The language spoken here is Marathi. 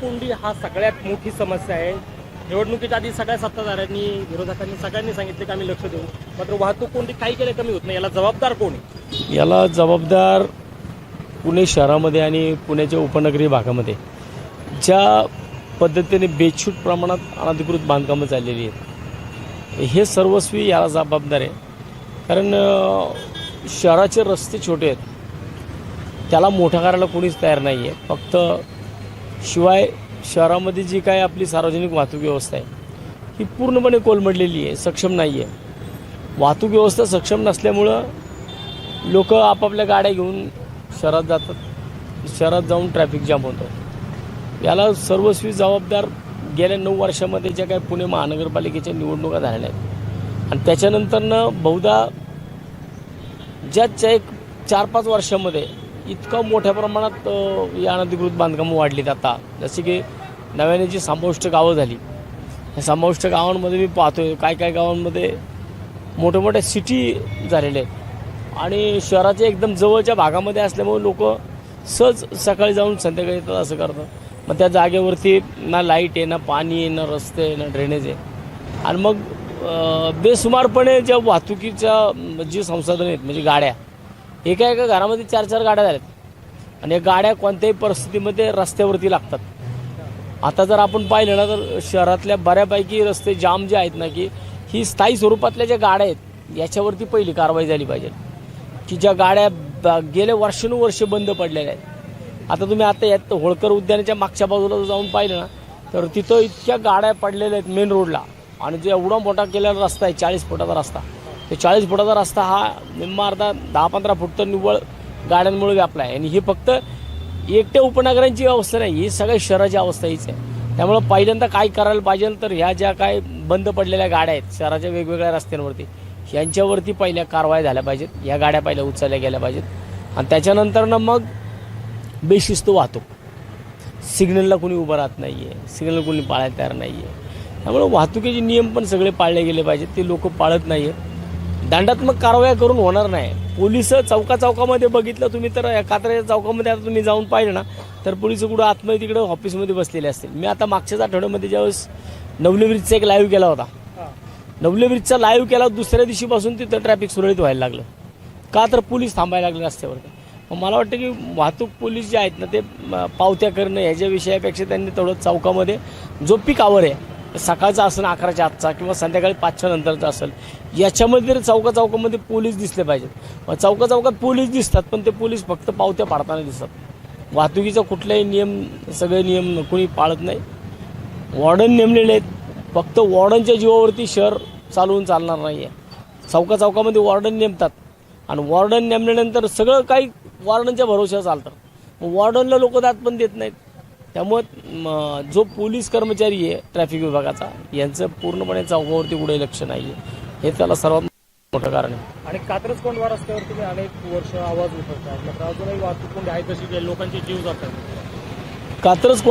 कोंडी हा सगळ्यात मोठी समस्या आहे। निवडणुकीच्या आधी सगळ्या सत्ताधाऱ्यांनी विरोधकांनी सगळ्यांनी सांगितले की आम्ही लक्ष देऊ, मात्र वाहतूक कोंडी काही केल्या कमी होत नाही। याला जबाबदार कोण आहे? याला जबाबदार पुणे शहरामध्ये आणि पुण्याच्या उपनगरीय भागामध्ये ज्या पद्धतीने बेछूट प्रमाणात अनधिकृत बांधकामं चाललेली आहेत, हे सर्वस्वी याला जबाबदार आहे। कारण शहराचे रस्ते छोटे आहेत, त्याला मोठा करायला कोणीच तयार नाही आहे। फक्त शिवाय शहरामध्ये जी काय आपली सार्वजनिक वाहतूक व्यवस्था आहे ही पूर्णपणे कोलमडलेली आहे, सक्षम नाही आहे। वाहतूक व्यवस्था सक्षम नसल्यामुळं लोक आपापल्या गाड्या घेऊन शहरात जातात, शहरात जाऊन ट्रॅफिक जाम होतं। याला सर्वस्वी जबाबदार गेल्या 9 वर्षामध्ये ज्या काही पुणे महानगरपालिकेच्या निवडणुका झालेल्या आहेत आणि त्याच्यानंतरनं बहुधा ज्या एक 4-5 वर्षामध्ये इतकं मोठ्या प्रमाणात या अनधिकृत बांधकामं वाढलीत। आता जसे की नव्याने जी समाविष्ट गावं झाली, या समाविष्ट गावांमध्ये मी पाहतोय काय गावांमध्ये मोठ्या सिटी झालेल्या आहेत आणि शहराच्या एकदम जवळच्या भागामध्ये असल्यामुळे लोक सहज सकाळी जाऊन संध्याकाळी येतात असं करतात। मग त्या जागेवरती ना लाईट आहे, ना पाणी आहे, ना रस्ते आहे, ना ड्रेनेज आहे आणि मग बेसुमारपणे ज्या वाहतुकीच्या जी संसाधनं आहेत म्हणजे गाड्या, एका घरामध्ये 4-4 गाड्या झाल्यात आणि या गाड्या कोणत्याही परिस्थितीमध्ये रस्त्यावरती लागतात। आता जर आपण पाहिलं ना तर शहरातल्या बऱ्यापैकी रस्ते जाम जे आहेत ना, की ही स्थायी स्वरूपातल्या ज्या गाड्या आहेत याच्यावरती पहिली कारवाई झाली पाहिजे, की ज्या गाड्या गेल्या वर्षानुवर्षे बंद पडलेल्या आहेत। आता तुम्ही आता यात होळकर उद्यानाच्या मागच्या बाजूला जाऊन पाहिलं ना तर तिथं इतक्या गाड्या पडलेल्या आहेत मेन रोडला आणि जो एवढा मोठा केलेला रस्ता आहे 40 फुटाचा रस्ता, ते 40 फुटाचा रस्ता हा निम्मा अर्धा 10-15 फूट तर निव्वळ गाड्यांमुळे व्यापला आहे। आणि ही फक्त एकट्या उपनगरांची अवस्था नाही, ही सगळ्या शहराची अवस्था हीच आहे। त्यामुळं पहिल्यांदा काय करायला पाहिजे तर ह्या ज्या काय बंद पडलेल्या गाड्या आहेत शहराच्या वेगवेगळ्या रस्त्यांवरती, यांच्यावरती पहिल्या कारवाया झाल्या पाहिजेत, ह्या गाड्या पहिल्या उचलल्या गेल्या पाहिजेत आणि त्याच्यानंतरनं मग बेशिस्त वाहतूक, सिग्नलला कोणी उभं राहत नाही आहे, सिग्नल कोणी पाळायला तयार नाही आहे। त्यामुळे वाहतुकीचे नियम पण सगळे पाळले गेले पाहिजेत, ते लोक पाळत नाही आहेत। दंडात्मक कारवाया करून होणार नाही। पोलिस चौकामध्ये बघितलं तुम्ही तर कात्रच्या चौकामध्ये आता तुम्ही जाऊन पाहिलं ना तर पोलिस कुठं आतमध्ये तिकडं ऑफिसमध्ये बसलेले असतील। मी आता मागच्याच आठवड्यामध्ये ज्यावेळेस नवले ब्रिजचा एक लाईव्ह केला होता, नवले ब्रिजचा लाईव्ह केला, दुसऱ्या दिवशीपासून तिथं ट्रॅफिक सुरळीत व्हायला लागलं, का तर पोलीस थांबायला लागले रस्त्यावरती। मग मला वाटतं की वाहतूक पोलीस जे आहेत ना ते पावत्या करणं ह्याच्या विषयापेक्षा त्यांनी तेवढं चौकामध्ये जो पीक आवर आहे सकाळचा असेल 11च्या आतचा किंवा संध्याकाळी 5च्या नंतरचा असेल, याच्यामध्ये चौकामध्ये पोलीस दिसले पाहिजेत। मग चौकात पोलीस दिसतात पण ते पोलीस फक्त पावत्या पाडताना दिसतात, वाहतुकीचा कुठलाही नियम सगळे नियम कोणी पाळत नाही। वॉर्डन नेमलेले आहेत, फक्त वॉर्डनच्या जीवावरती शहर चालवून चालणार नाही आहे। चौकामध्ये वॉर्डन नेमतात आणि वॉर्डन नेमल्यानंतर सगळं काही वॉर्डनच्या भरोश्यावर चालतं, मग वॉर्डनला लोक दाद पण देत नाहीत। त्यामुळे जो पोलीस कर्मचारी आहे ट्रॅफिक विभागाचा, यांचं पूर्णपणे चौकावरती कुठे लक्ष नाही आहे, हे त्याला सर्वात मोठं कारण आहे। आणि कात्रज कोंढवा रस्त्यावर तुम्ही अनेक वर्ष आवाज उठवतात, मात्र अजूनही वाहतूक कोंडी आहे तशी लोकांचे जीव जातात। कात्रज